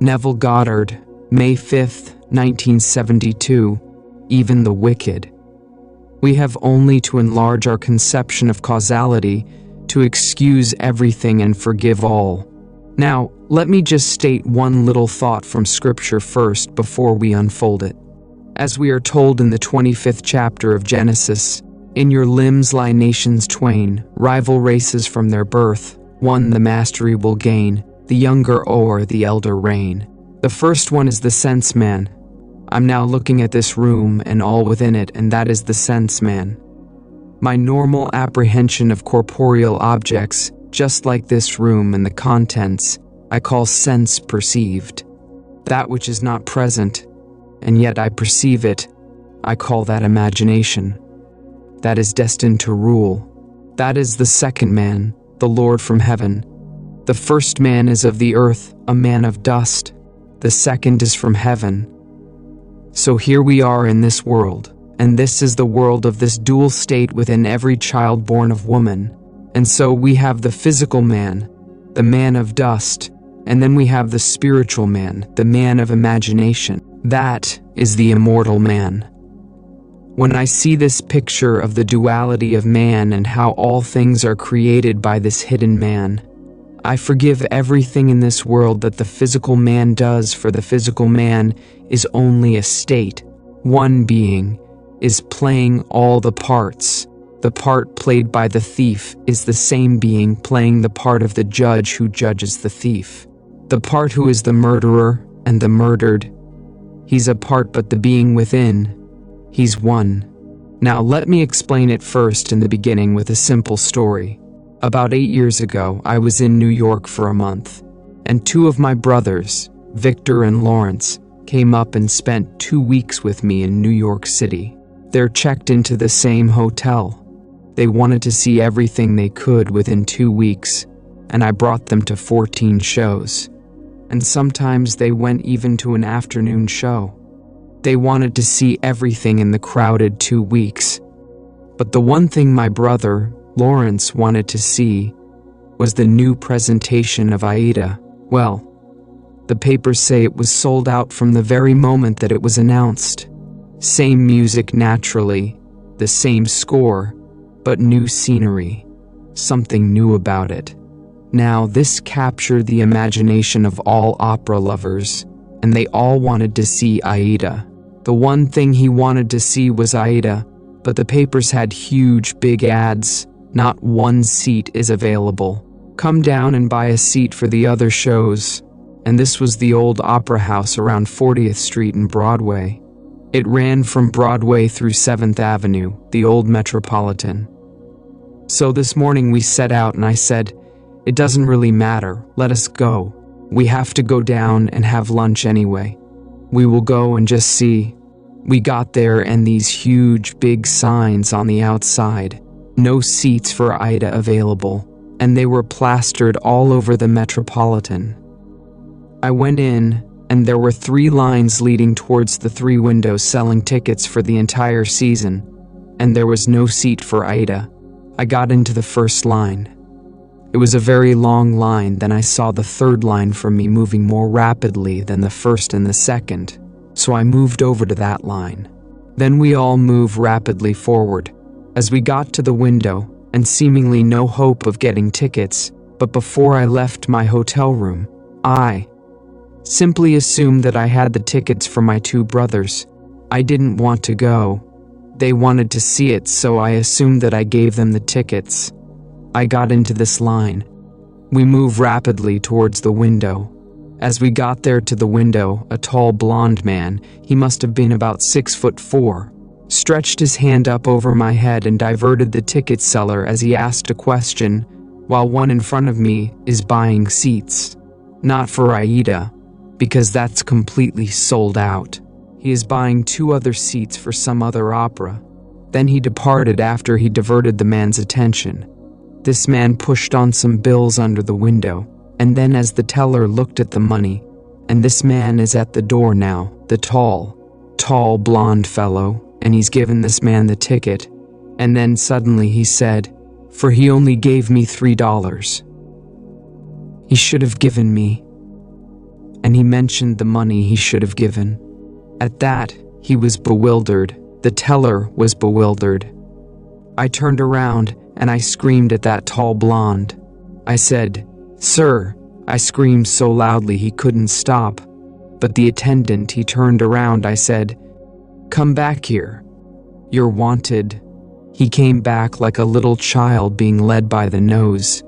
Neville Goddard, May 5, 1972. Even the wicked. We have only to enlarge our conception of causality to excuse everything and forgive all. Now, let me just state one little thought from Scripture first before we unfold it. As we are told in the 25th chapter of Genesis, "In your limbs lie nations twain, rival races from their birth. One the mastery will gain, the younger o'er the elder reign." The first one is the sense man. I'm now looking at this room and all within it, and that is the sense man. My normal apprehension of corporeal objects, just like this room and the contents, I call sense perceived. That which is not present, and yet I perceive it, I call that imagination. That is destined to rule. That is the second man, the Lord from heaven. The first man is of the earth, a man of dust. The second is from heaven. So here we are in this world, and this is the world of this dual state within every child born of woman. And so we have the physical man, the man of dust, and then we have the spiritual man, the man of imagination. That is the immortal man. When I see this picture of the duality of man and how all things are created by this hidden man, I forgive everything in this world that the physical man does, for the physical man is only a state. One being is playing all the parts. The part played by the thief is the same being playing the part of the judge who judges the thief. The part who is the murderer and the murdered. He's a part, but the being within, he's one. Now let me explain it first in the beginning with a simple story. About 8 years ago, I was in New York for a month, and two of my brothers, Victor and Lawrence, came up and spent 2 weeks with me in New York City. They're checked into the same hotel. They wanted to see everything they could within 2 weeks, and I brought them to 14 shows. And sometimes they went even to an afternoon show. They wanted to see everything in the crowded 2 weeks. But the one thing my brother, Lawrence, wanted to see was the new presentation of Aida. Well, the papers say it was sold out from the very moment that it was announced. Same music naturally, the same score, but new scenery. Something new about it. Now this captured the imagination of all opera lovers, and they all wanted to see Aida. The one thing he wanted to see was Aida, but the papers had huge big ads. Not one seat is available. Come down and buy a seat for the other shows. And this was the old opera house around 40th Street and Broadway. It ran from Broadway through 7th Avenue, the old Metropolitan. So this morning we set out and I said, "It doesn't really matter, let us go. We have to go down and have lunch anyway. We will go and just see." We got there and these huge big signs on the outside. No seats for Aida available, and they were plastered all over the Metropolitan. I went in, and there were 3 lines leading towards the 3 windows selling tickets for the entire season, and there was no seat for Aida. I got into the first line. It was a very long line, then I saw the 3rd line from me moving more rapidly than the 1st and the 2nd, so I moved over to that line. Then we all moved rapidly forward. As we got to the window, and seemingly no hope of getting tickets, but before I left my hotel room, I simply assumed that I had the tickets for my 2 brothers. I didn't want to go. They wanted to see it, so I assumed that I gave them the tickets. I got into this line. We moved rapidly towards the window. As we got there to the window, a tall blonde man, he must have been about 6'4", stretched his hand up over my head and diverted the ticket seller as he asked a question, while one in front of me is buying seats. Not for Aida, because that's completely sold out. He is buying 2 other seats for some other opera. Then he departed after he diverted the man's attention. This man pushed on some bills under the window, and then as the teller looked at the money, and this man is at the door now, the tall blonde fellow, and he's given this man the ticket, and then suddenly he said, "For he only gave me $3. He should have given me." and he mentioned the money he should have given. At that, he was bewildered. The teller was bewildered. I turned around and I screamed at that tall blonde. I said, "Sir," I screamed so loudly he couldn't stop. But the attendant, he turned around. I said, "Come back here. You're wanted." He came back like a little child being led by the nose.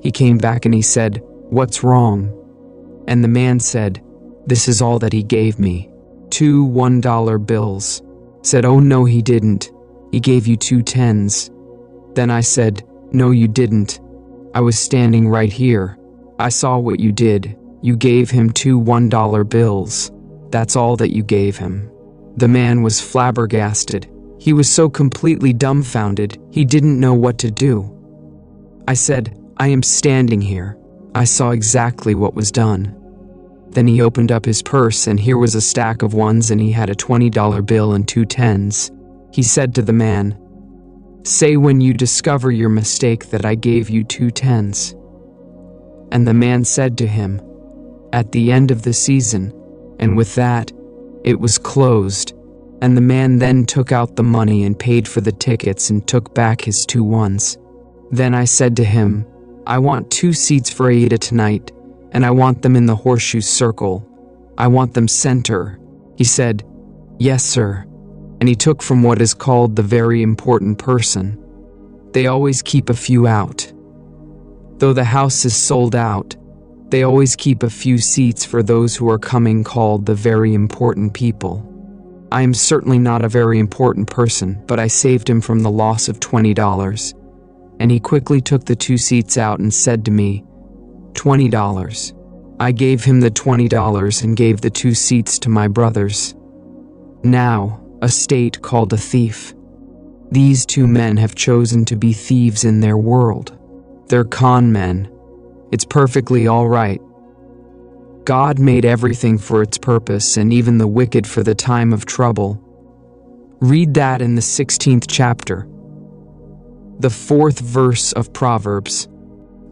He came back and he said, "What's wrong?" And the man said, "This is all that he gave me. 2 $1 bills. Said, "Oh no, he didn't. He gave you 2 10s. Then I said, "No, you didn't. I was standing right here. I saw what you did. You gave him 2 $1 bills. That's all that you gave him." The man was flabbergasted. He was so completely dumbfounded, he didn't know what to do. I said, "I am standing here. I saw exactly what was done." Then he opened up his purse and here was a stack of ones and he had a $20 bill and 2 10s. He said to the man, "Say when you discover your mistake that I gave you 2 10s. And the man said to him, "At the end of the season." And with that, it was closed. And the man then took out the money and paid for the tickets and took back his 2 1s. Then I said to him, "I want 2 seats for Aida tonight, and I want them in the horseshoe circle. I want them center." He said, "Yes, sir." And he took from what is called the very important person. They always keep a few out. Though the house is sold out, they always keep a few seats for those who are coming, called the very important people. I am certainly not a very important person, but I saved him from the loss of $20. And he quickly took the 2 seats out and said to me, $20. I gave him the $20 and gave the 2 seats to my brothers. Now, a state called a thief. These 2 men have chosen to be thieves in their world. They're con men. It's perfectly all right. God made everything for its purpose and even the wicked for the time of trouble. Read that in the 16th chapter. The 4th verse of Proverbs.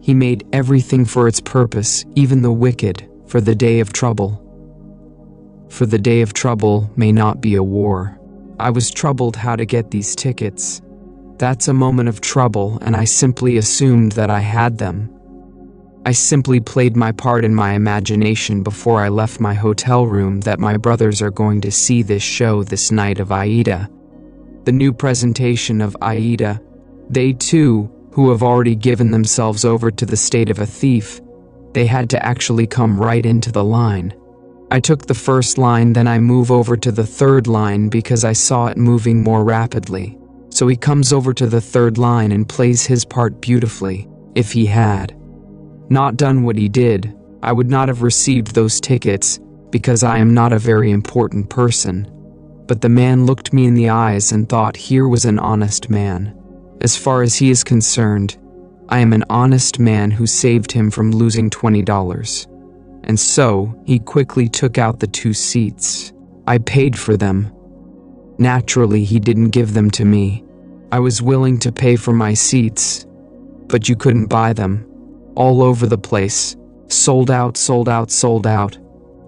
He made everything for its purpose, even the wicked, for the day of trouble. For the day of trouble may not be a war. I was troubled how to get these tickets. That's a moment of trouble, and I simply assumed that I had them. I simply played my part in my imagination before I left my hotel room that my brothers are going to see this show this night of Aida. The new presentation of Aida. They too, who have already given themselves over to the state of a thief, they had to actually come right into the line. I took the first line, then I move over to the 3rd line because I saw it moving more rapidly. So he comes over to the 3rd line and plays his part beautifully. If he had not done what he did, I would not have received those tickets because I am not a very important person. But the man looked me in the eyes and thought here was an honest man. As far as he is concerned, I am an honest man who saved him from losing $20. And so, he quickly took out the 2 seats. I paid for them. Naturally, he didn't give them to me. I was willing to pay for my seats, but you couldn't buy them. All over the place. Sold out, sold out, sold out.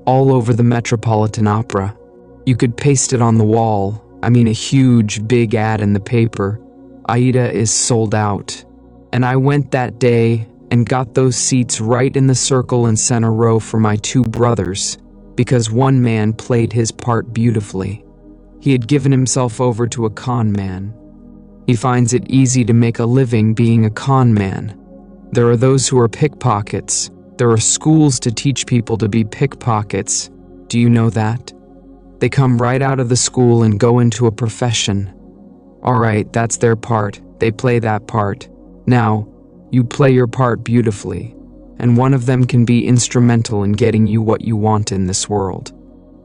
All over the Metropolitan Opera. You could paste it on the wall. I mean, a huge, big ad in the paper. Aida is sold out. And I went that day and got those seats right in the circle and center row for my 2 brothers, because one man played his part beautifully. He had given himself over to a con man. He finds it easy to make a living being a con man. There are those who are pickpockets. There are schools to teach people to be pickpockets. Do you know that? They come right out of the school and go into a profession. Alright, that's their part. They play that part. Now, you play your part beautifully, and one of them can be instrumental in getting you what you want in this world.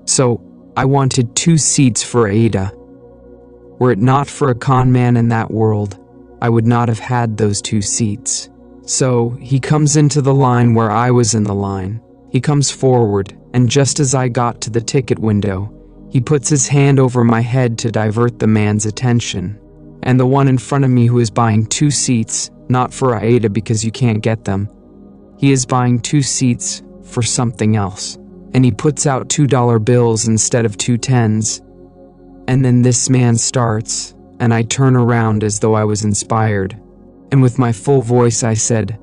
So, I wanted 2 seats for Aida. Were it not for a con man in that world, I would not have had those 2 seats. So, he comes into the line where I was in the line. He comes forward, and just as I got to the ticket window, he puts his hand over my head to divert the man's attention. And the one in front of me who is buying 2 seats, not for Aida because you can't get them. He is buying 2 seats for something else. and he puts out $2 bills instead of 2 tens. And then this man starts, and I turn around as though I was inspired, and with my full voice I said,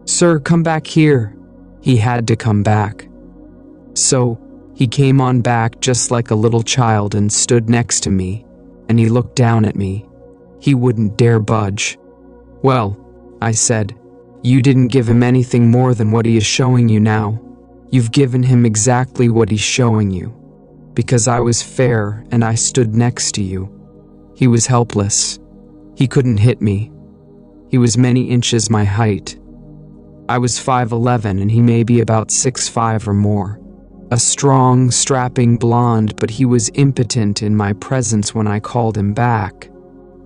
"Sir, come back here." He had to come back. So he came on back just like a little child and stood next to me, and he looked down at me. He wouldn't dare budge. "Well," I said, "you didn't give him anything more than what he is showing you now. You've given him exactly what he's showing you, because I was fair and I stood next to you." He was helpless. He couldn't hit me. He was many inches my height. I was 5'11" and he may be about 6'5" or more. A strong, strapping blonde, but he was impotent in my presence when I called him back.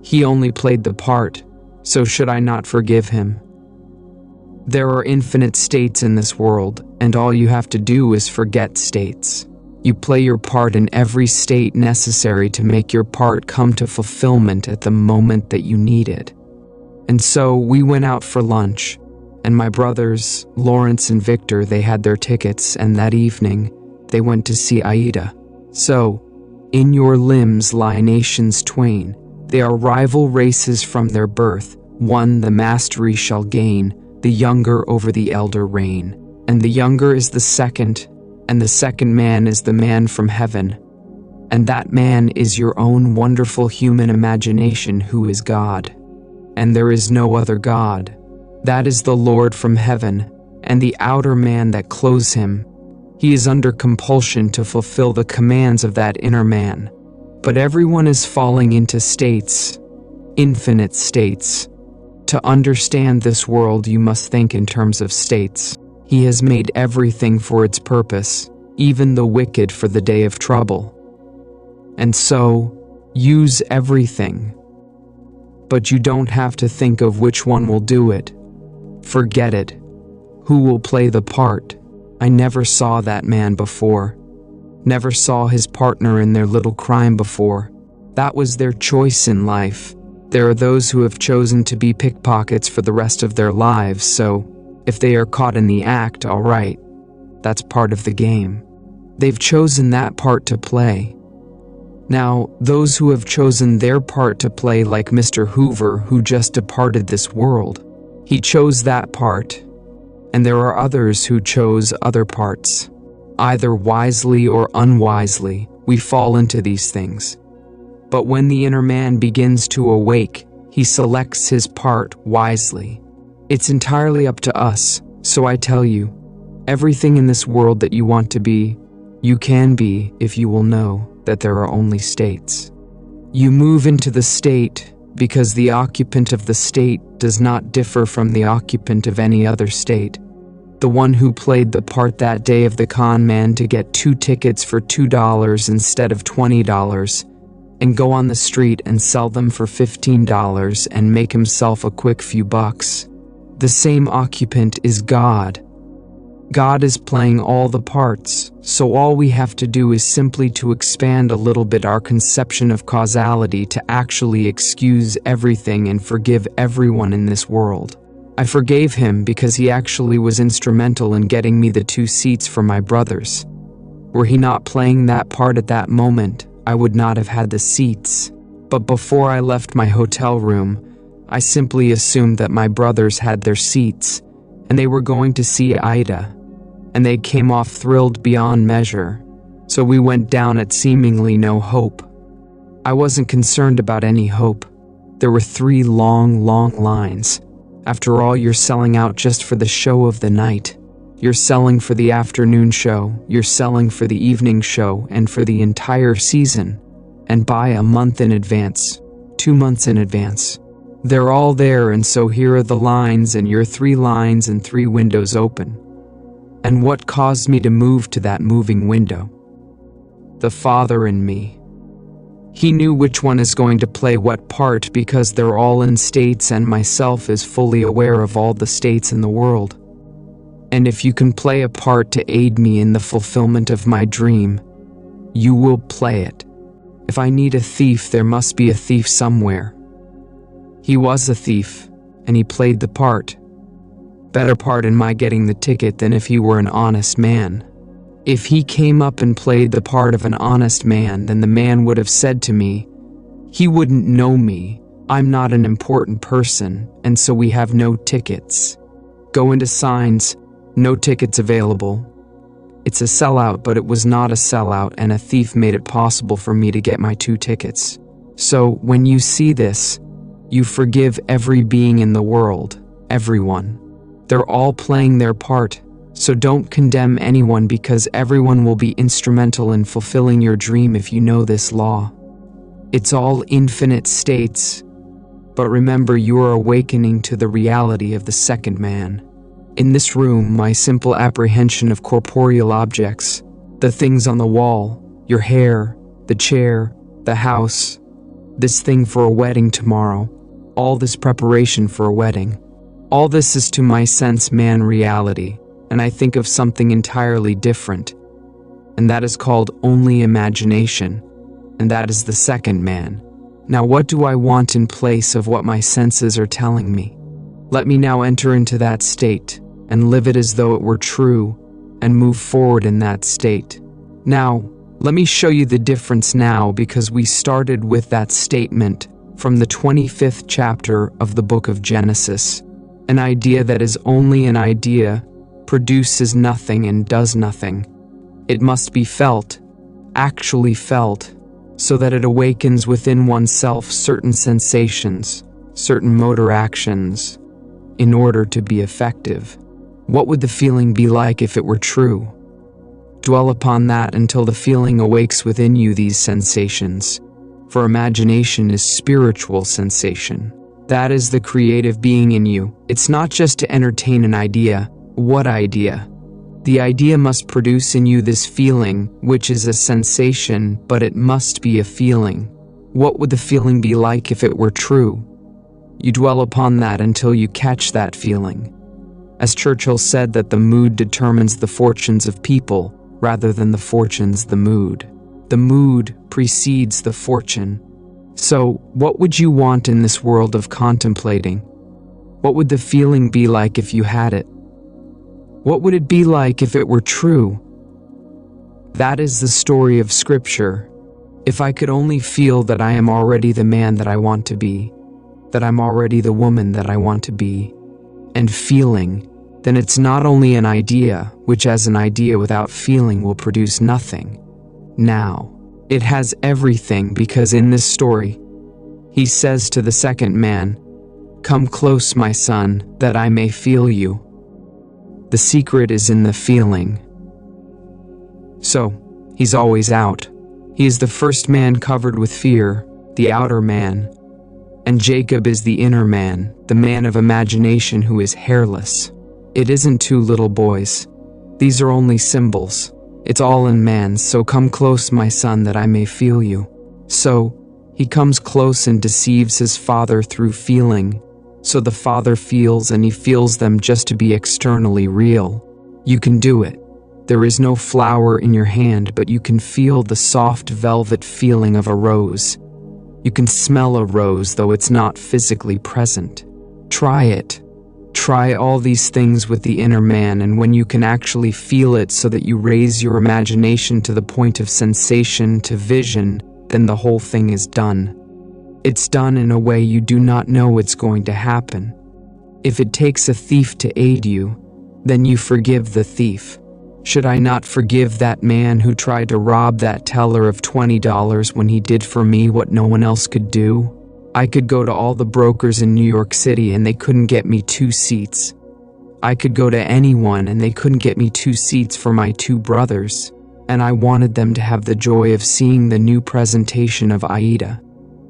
He only played the part, so should I not forgive him? There are infinite states in this world, and all you have to do is forget states. You play your part in every state necessary to make your part come to fulfillment at the moment that you need it. And so we went out for lunch, and my brothers, Lawrence and Victor, they had their tickets, and that evening, they went to see Aida. So, in your limbs lie nations twain. They are rival races from their birth. One the mastery shall gain, the younger over the elder reign. And the younger is the second, and the second man is the man from heaven. And that man is your own wonderful human imagination, who is God. And there is no other God. That is the Lord from heaven, and the outer man that clothes him. He is under compulsion to fulfill the commands of that inner man. But everyone is falling into states, infinite states. To understand this world, you must think in terms of states. He has made everything for its purpose, even the wicked for the day of trouble. And so, use everything. But you don't have to think of which one will do it. Forget it. Who will play the part? I never saw that man before. Never saw his partner in their little crime before. That was their choice in life. There are those who have chosen to be pickpockets for the rest of their lives, so if they are caught in the act, all right. That's part of the game. They've chosen that part to play. Now, those who have chosen their part to play, like Mr. Hoover, who just departed this world, he chose that part. And there are others who chose other parts. Either wisely or unwisely, we fall into these things. But when the inner man begins to awake, he selects his part wisely. It's entirely up to us, so I tell you, everything in this world that you want to be, you can be if you will know that there are only states. You move into the state because the occupant of the state does not differ from the occupant of any other state. The one who played the part that day of the con man to get 2 tickets for $2 instead of $20 and go on the street and sell them for $15 and make himself a quick few bucks. The same occupant is God. God is playing all the parts, so all we have to do is simply to expand a little bit our conception of causality to actually excuse everything and forgive everyone in this world. I forgave him because he actually was instrumental in getting me the 2 seats for my brothers. Were he not playing that part at that moment, I would not have had the seats. But before I left my hotel room, I simply assumed that my brothers had their seats, and they were going to see Ida, and they came off thrilled beyond measure. So we went down at seemingly no hope. I wasn't concerned about any hope. There were 3 long lines. After all, you're selling out just for the show of the night. You're selling for the afternoon show, you're selling for the evening show, and for the entire season. And buy a month in advance, 2 months in advance. They're all there, and so here are the lines, and your 3 lines and 3 windows open. And what caused me to move to that moving window? The Father in me. He knew which one is going to play what part because they're all in states, and myself is fully aware of all the states in the world. And if you can play a part to aid me in the fulfillment of my dream, you will play it. If I need a thief, there must be a thief somewhere. He was a thief, and he played the part. Better part in my getting the ticket than if he were an honest man. If he came up and played the part of an honest man, then the man would have said to me, "He wouldn't know me. I'm not an important person, and so we have no tickets." Go into signs, "No tickets available." It's a sellout, but it was not a sellout, and a thief made it possible for me to get my 2 tickets. So, when you see this, you forgive every being in the world, everyone. They're all playing their part, so don't condemn anyone because everyone will be instrumental in fulfilling your dream if you know this law. It's all infinite states, but remember you are awakening to the reality of the second man. In this room, my simple apprehension of corporeal objects, the things on the wall, your hair, the chair, the house, this thing for a wedding tomorrow, all this preparation for a wedding, all this is to my sense man reality, and I think of something entirely different, and that is called only imagination, and that is the second man. Now what do I want in place of what my senses are telling me? Let me now enter into that state, and live it as though it were true, and move forward in that state. Now, let me show you the difference now because we started with that statement from the 25th chapter of the book of Genesis. An idea that is only an idea produces nothing and does nothing. It must be felt, actually felt, so that it awakens within oneself certain sensations, certain motor actions, in order to be effective. What would the feeling be like if it were true? Dwell upon that until the feeling awakes within you these sensations. For imagination is spiritual sensation. That is the creative being in you. It's not just to entertain an idea. What idea? The idea must produce in you this feeling, which is a sensation, but it must be a feeling. What would the feeling be like if it were true? You dwell upon that until you catch that feeling. As Churchill said that the mood determines the fortunes of people, rather than the fortunes the mood. The mood precedes the fortune. So, what would you want in this world of contemplating? What would the feeling be like if you had it? What would it be like if it were true? That is the story of Scripture. If I could only feel that I am already the man that I want to be, that I'm already the woman that I want to be, and feeling, then it's not only an idea, which as an idea without feeling will produce nothing. Now, it has everything because in this story, he says to the second man, "Come close, my son, that I may feel you." The secret is in the feeling. So, he's always out. He is the first man covered with fear, the outer man. And Jacob is the inner man, the man of imagination who is hairless. It isn't 2 little boys. These are only symbols. It's all in man, so come close, my son, that I may feel you. So, he comes close and deceives his father through feeling. So the father feels and he feels them just to be externally real. You can do it. There is no flower in your hand, but you can feel the soft velvet feeling of a rose. You can smell a rose, though it's not physically present. Try it. Try all these things with the inner man, and when you can actually feel it so that you raise your imagination to the point of sensation to vision, then the whole thing is done. It's done in a way you do not know it's going to happen. If it takes a thief to aid you, then you forgive the thief. Should I not forgive that man who tried to rob that teller of $20 when he did for me what no one else could do? I could go to all the brokers in New York City and they couldn't get me 2 seats. I could go to anyone and they couldn't get me 2 seats for my 2 brothers, and I wanted them to have the joy of seeing the new presentation of Aida.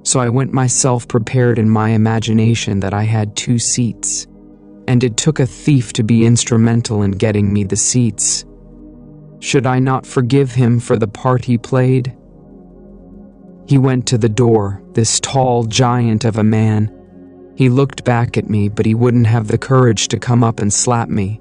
So I went myself prepared in my imagination that I had 2 seats, and it took a thief to be instrumental in getting me the seats. Should I not forgive him for the part he played? He went to the door, this tall giant of a man. He looked back at me, but he wouldn't have the courage to come up and slap me.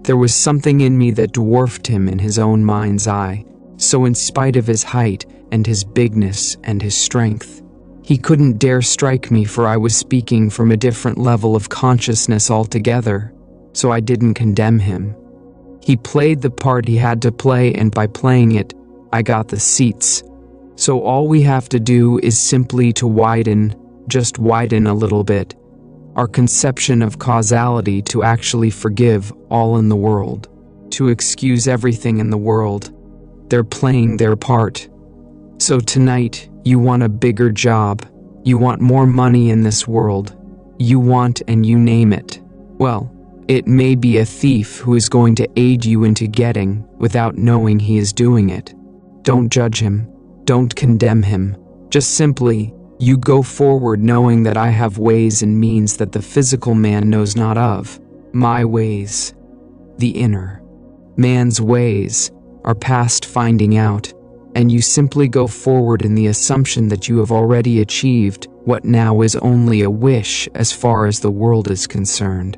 There was something in me that dwarfed him in his own mind's eye, so in spite of his height and his bigness and his strength, he couldn't dare strike me, for I was speaking from a different level of consciousness altogether, so I didn't condemn him. He played the part he had to play, and by playing it, I got the seats. So all we have to do is simply to widen, just widen a little bit, our conception of causality to actually forgive all in the world, to excuse everything in the world. They're playing their part. So tonight, you want a bigger job, you want more money in this world, you want and you name it. Well, it may be a thief who is going to aid you into getting without knowing he is doing it. Don't judge him. Don't condemn him. Just simply, you go forward knowing that I have ways and means that the physical man knows not of. My ways, the inner man's ways, are past finding out, and you simply go forward in the assumption that you have already achieved what now is only a wish as far as the world is concerned.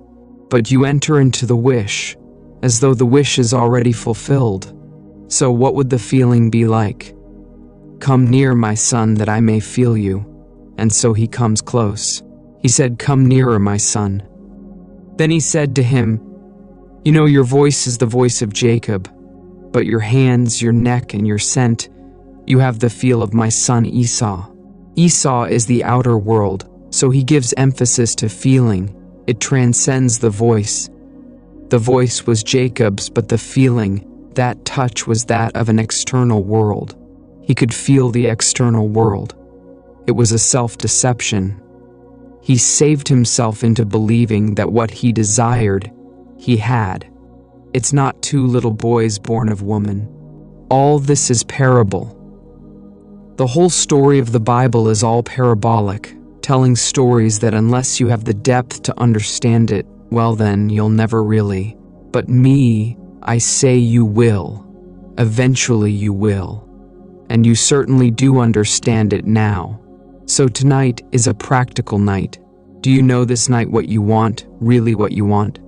But you enter into the wish as though the wish is already fulfilled. So what would the feeling be like? Come near, my son, that I may feel you. And so he comes close. He said, come nearer, my son. Then he said to him, you know, your voice is the voice of Jacob, but your hands, your neck, and your scent, you have the feel of my son Esau. Esau is the outer world, so he gives emphasis to feeling. It transcends the voice. The voice was Jacob's, but the feeling, that touch, was that of an external world. He could feel the external world. It was a self-deception. He saved himself into believing that what he desired, he had. It's not two little boys born of woman. All this is parable. The whole story of the Bible is all parabolic, telling stories that unless you have the depth to understand it, well then, you'll never really. But me, I say you will. Eventually you will. And you certainly do understand it now. So tonight is a practical night. Do you know this night what you want, really what you want?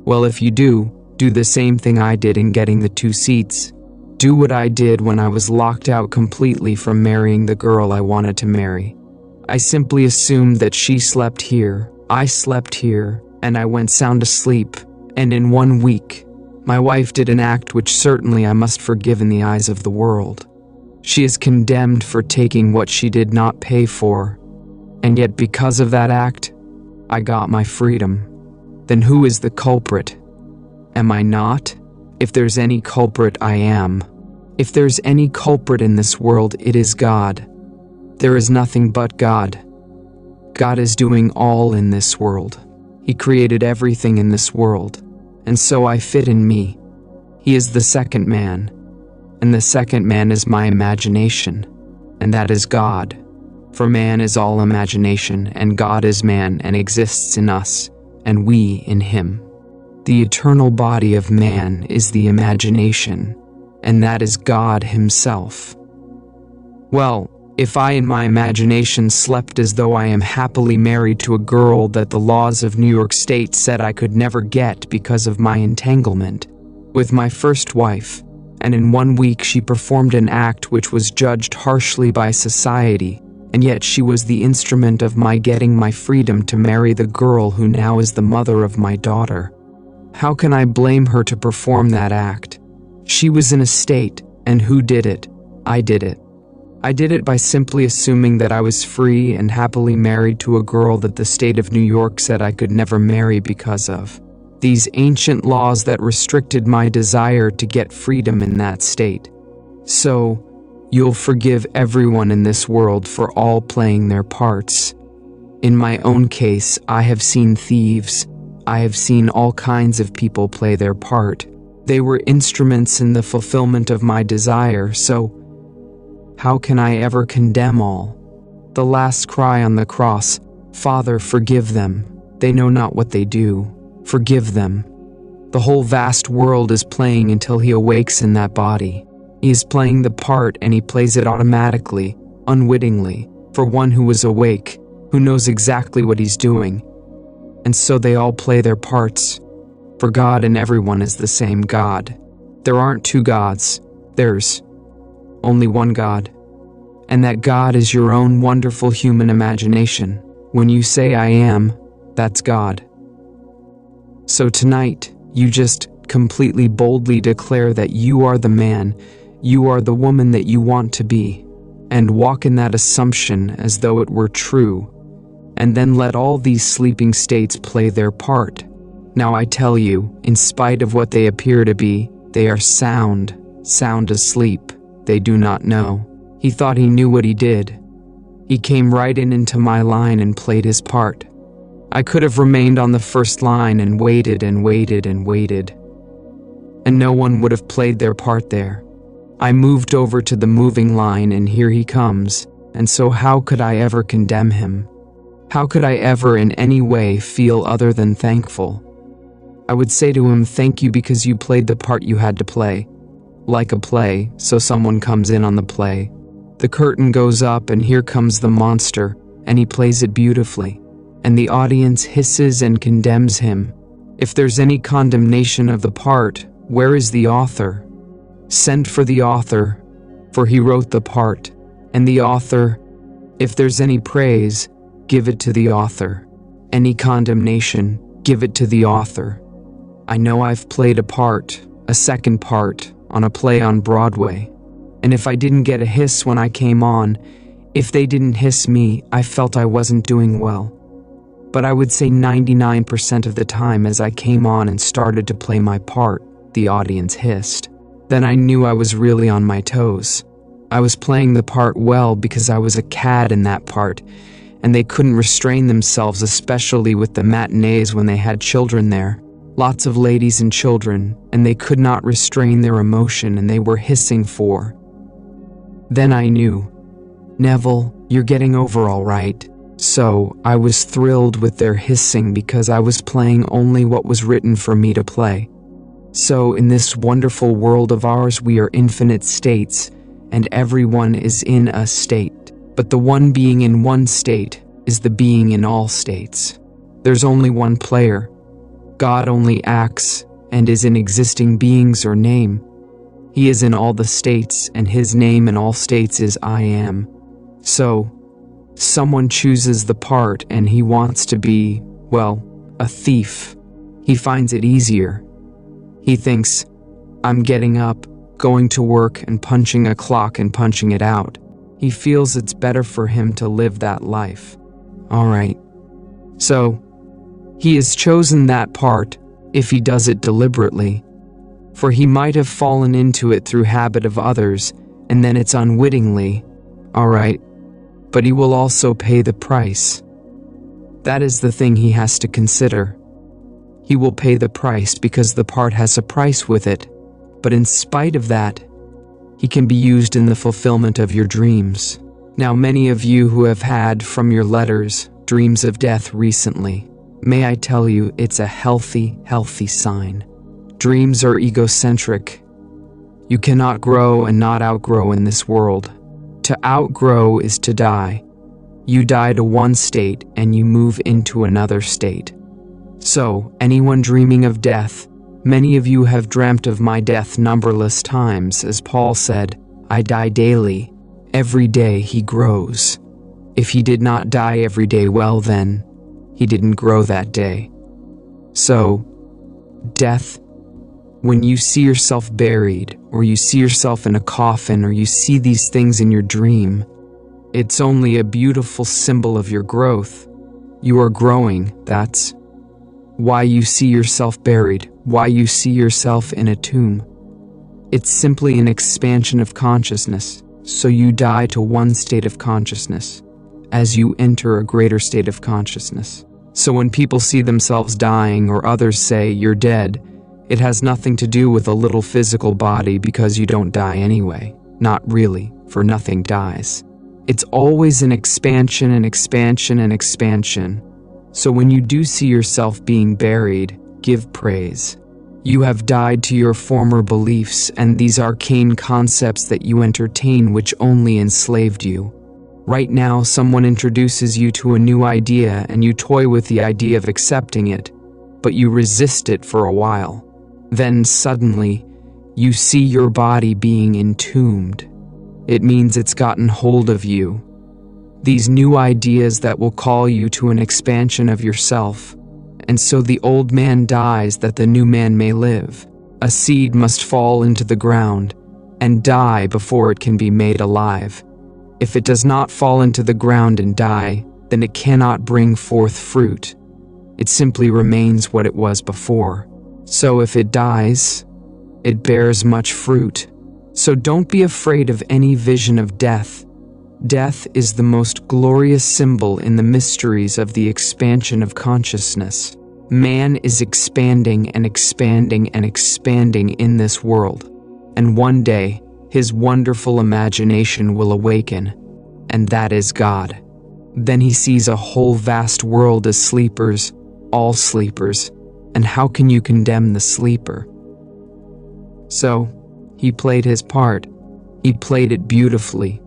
Well, if you do the same thing I did in getting the 2 seats. Do what I did when I was locked out completely from marrying the girl I wanted to marry. I simply assumed that she slept here, I slept here, and I went sound asleep, and in 1 week, my wife did an act which certainly I must forgive in the eyes of the world. She is condemned for taking what she did not pay for, and yet because of that act, I got my freedom. Then who is the culprit? Am I not? If there's any culprit, I am. If there's any culprit in this world, it is God. There is nothing but God. God is doing all in this world. He created everything in this world, and so I fit in me. He is the second man, and the second man is my imagination, and that is God. For man is all imagination, and God is man and exists in us, and we in him. The eternal body of man is the imagination, and that is God himself. Well, if I in my imagination slept as though I am happily married to a girl that the laws of New York State said I could never get because of my entanglement with my first wife, and in 1 week she performed an act which was judged harshly by society, and yet she was the instrument of my getting my freedom to marry the girl who now is the mother of my daughter. How can I blame her to perform that act? She was in a state, and who did it? I did it. I did it by simply assuming that I was free and happily married to a girl that the state of New York said I could never marry because of these ancient laws that restricted my desire to get freedom in that state. So, you'll forgive everyone in this world for all playing their parts. In my own case, I have seen thieves. I have seen all kinds of people play their part. They were instruments in the fulfillment of my desire, so how can I ever condemn all? The last cry on the cross, Father, forgive them. They know not what they do. Forgive them. The whole vast world is playing until he awakes in that body. He is playing the part, and he plays it automatically, unwittingly, for one who is awake, who knows exactly what he's doing. And so they all play their parts. For God and everyone is the same God. There aren't 2 gods. There's only one God. And that God is your own wonderful human imagination. When you say I am, that's God. So tonight, you just completely boldly declare that you are the man, you are the woman that you want to be, and walk in that assumption as though it were true, and then let all these sleeping states play their part. Now I tell you, in spite of what they appear to be, they are sound asleep. They do not know. He thought he knew what he did. He came right into my line and played his part. I could have remained on the first line and waited and waited and waited, and no one would have played their part there. I moved over to the moving line, and here he comes, and so how could I ever condemn him? How could I ever in any way feel other than thankful? I would say to him, thank you because you played the part you had to play. Like a play, so someone comes in on the play. The curtain goes up and here comes the monster, and he plays it beautifully. And the audience hisses and condemns him. If there's any condemnation of the part, where is the author? Send for the author, for he wrote the part. And the author, if there's any praise, give it to the author. Any condemnation, give it to the author. I know I've played a part, a second part, on a play on Broadway. And if I didn't get a hiss when I came on, if they didn't hiss me, I felt I wasn't doing well. But I would say 99% of the time as I came on and started to play my part, the audience hissed. Then I knew I was really on my toes. I was playing the part well because I was a cad in that part, and they couldn't restrain themselves, especially with the matinees when they had children there. Lots of ladies and children, and they could not restrain their emotion, and they were hissing for. Then I knew, Neville, you're getting over all right. So I was thrilled with their hissing because I was playing only what was written for me to play. So in this wonderful world of ours, we are infinite states, and everyone is in a state. But the one being in one state is the being in all states. There's only one player. God only acts and is in existing beings or name. He is in all the states, and his name in all states is I am. So, someone chooses the part and he wants to be, well, a thief. He finds it easier. He thinks, I'm getting up, going to work and punching a clock and punching it out. He feels it's better for him to live that life. All right. So, he has chosen that part if he does it deliberately, for he might have fallen into it through habit of others, and then it's unwittingly. All right. But he will also pay the price. That is the thing he has to consider. He will pay the price because the part has a price with it, but in spite of that, he can be used in the fulfillment of your dreams. Now, many of you who have had from your letters dreams of death recently, may I tell you, it's a healthy sign. Dreams are egocentric. You cannot grow and not outgrow in this world. To outgrow is to die. You die to one state and you move into another state. So, anyone dreaming of death, many of you have dreamt of my death numberless times. As Paul said, I die daily. Every day he grows. If he did not die every day, well then, he didn't grow that day. So, death, when you see yourself buried, or you see yourself in a coffin, or you see these things in your dream, it's only a beautiful symbol of your growth. You are growing, that's why you see yourself buried, why you see yourself in a tomb. It's simply an expansion of consciousness, so you die to one state of consciousness, as you enter a greater state of consciousness. So when people see themselves dying or others say you're dead, it has nothing to do with a little physical body because you don't die anyway. Not really, for nothing dies. It's always an expansion and expansion and expansion. So when you do see yourself being buried, give praise. You have died to your former beliefs and these arcane concepts that you entertain which only enslaved you. Right now, someone introduces you to a new idea and you toy with the idea of accepting it, but you resist it for a while. Then suddenly, you see your body being entombed. It means it's gotten hold of you. These new ideas that will call you to an expansion of yourself. And so the old man dies that the new man may live. A seed must fall into the ground and die before it can be made alive. If it does not fall into the ground and die, then it cannot bring forth fruit. It simply remains what it was before. So if it dies, it bears much fruit. So don't be afraid of any vision of death. Death is the most glorious symbol in the mysteries of the expansion of consciousness. Man is expanding and expanding and expanding in this world, and one day his wonderful imagination will awaken, and that is God. Then he sees a whole vast world as sleepers, all sleepers, and how can you condemn the sleeper? So, he played his part. He played it beautifully.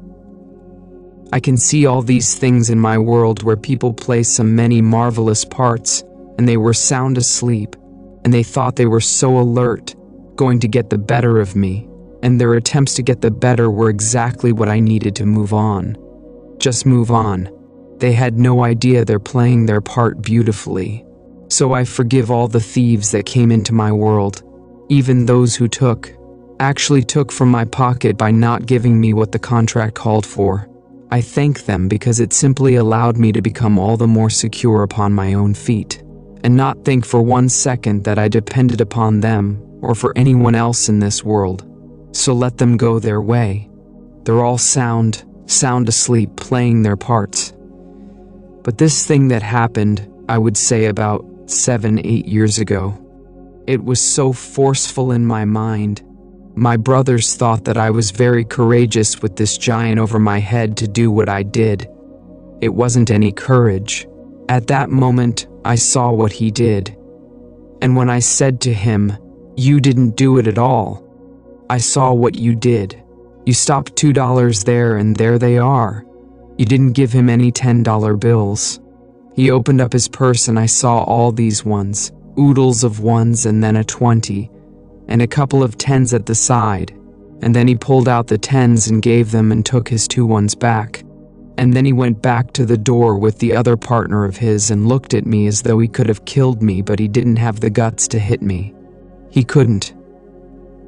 I can see all these things in my world where people play so many marvelous parts, and they were sound asleep, and they thought they were so alert, going to get the better of me, and their attempts to get the better were exactly what I needed to move on. Just move on. They had no idea they're playing their part beautifully. So I forgive all the thieves that came into my world, even those who actually took from my pocket by not giving me what the contract called for. I thank them because it simply allowed me to become all the more secure upon my own feet, and not think for 1 second that I depended upon them or for anyone else in this world. So let them go their way. They're all sound asleep playing their parts. But this thing that happened, I would say about 7-8 years ago, it was so forceful in my mind. My brothers thought that I was very courageous with this giant over my head to do what I did. It wasn't any courage. At that moment, I saw what he did. And when I said to him, "You didn't do it at all," I saw what you did. You stopped $2 there and there they are. You didn't give him any $10 bills. He opened up his purse and I saw all these ones, oodles of ones and then a 20, and a couple of 10s at the side. And then he pulled out the 10s and gave them and took his 2 ones back. And then he went back to the door with the other partner of his and looked at me as though he could have killed me, but he didn't have the guts to hit me. He couldn't.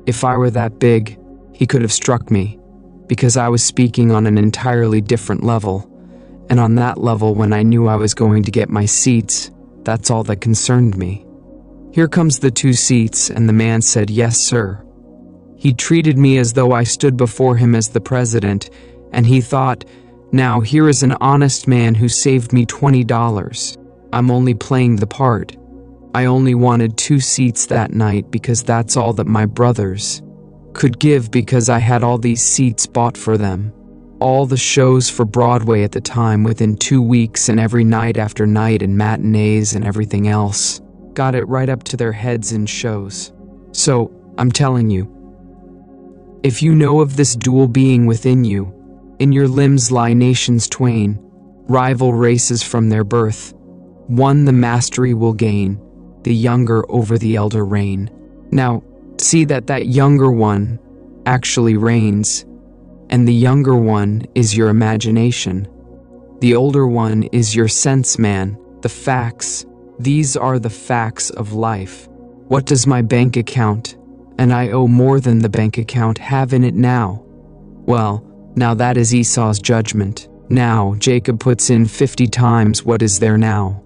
If I were that big, he could have struck me, because I was speaking on an entirely different level. And on that level, when I knew I was going to get my seats, that's all that concerned me. Here comes the 2 seats, and the man said, "Yes, sir." He treated me as though I stood before him as the president, and he thought, now here is an honest man who saved me $20. I'm only playing the part. I only wanted 2 seats that night because that's all that my brothers could give, because I had all these seats bought for them. All the shows for Broadway at the time within 2 weeks, and every night after night, and matinees and everything else. Got it right up to their heads in shows. So, I'm telling you, if you know of this dual being within you, in your limbs lie nations twain, rival races from their birth. One the mastery will gain, the younger over the elder reign. Now, see that younger one actually reigns, and the younger one is your imagination. The older one is your sense man, the facts. These are the facts of life. What does my bank account, and I owe more than the bank account, have in it now? Well, now that is Esau's judgment. Now Jacob puts in 50 times what is there now.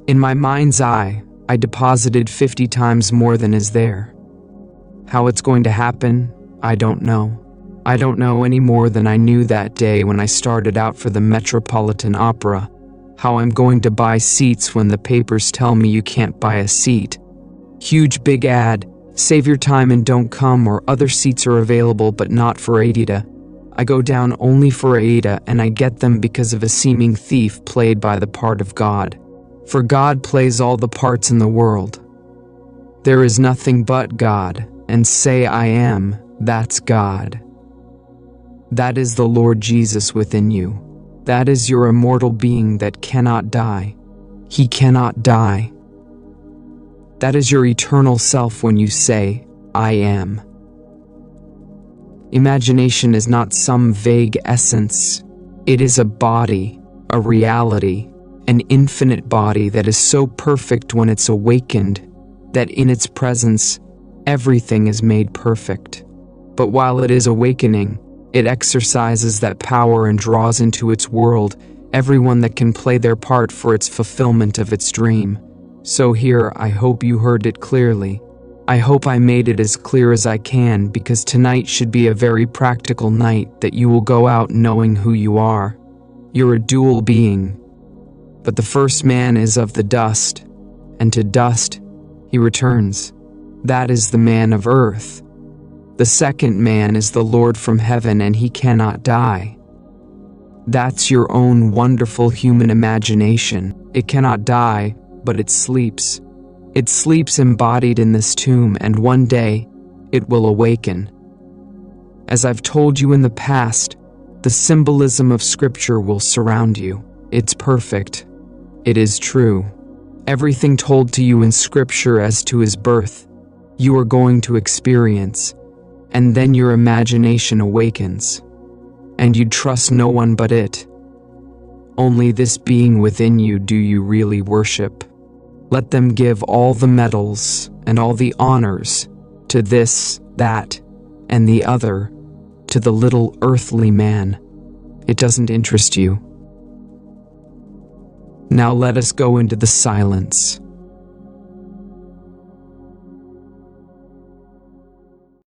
In my mind's eye, I deposited 50 times more than is there. How it's going to happen, I don't know. I don't know any more than I knew that day when I started out for the Metropolitan Opera. How I'm going to buy seats when the papers tell me you can't buy a seat. Huge big ad, save your time and don't come, or other seats are available but not for Aida. I go down only for Aida, and I get them because of a seeming thief played by the part of God. For God plays all the parts in the world. There is nothing but God, and say I am, that's God. That is the Lord Jesus within you. That is your immortal being that cannot die. He cannot die. That is your eternal self when you say, I am. Imagination is not some vague essence. It is a body, a reality, an infinite body that is so perfect when it's awakened, that in its presence, Everything is made perfect. But while it is awakening, it exercises that power and draws into its world everyone that can play their part for its fulfillment of its dream. So here, I hope you heard it clearly. I hope I made it as clear as I can, because tonight should be a very practical night that you will go out knowing who you are. You're a dual being. But the first man is of the dust, and to dust he returns. That is the man of earth. The second man is the Lord from heaven, and he cannot die. That's your own wonderful human imagination. It cannot die, but it sleeps. It sleeps embodied in this tomb, and one day it will awaken. As I've told you in the past, the symbolism of Scripture will surround you. It's perfect. It is true. Everything told to you in Scripture as to his birth, you are going to experience, and then your imagination awakens, and you trust no one but it. Only this being within you do you really worship. Let them give all the medals and all the honors to this, that, and the other, to the little earthly man. It doesn't interest you. Now let us go into the silence.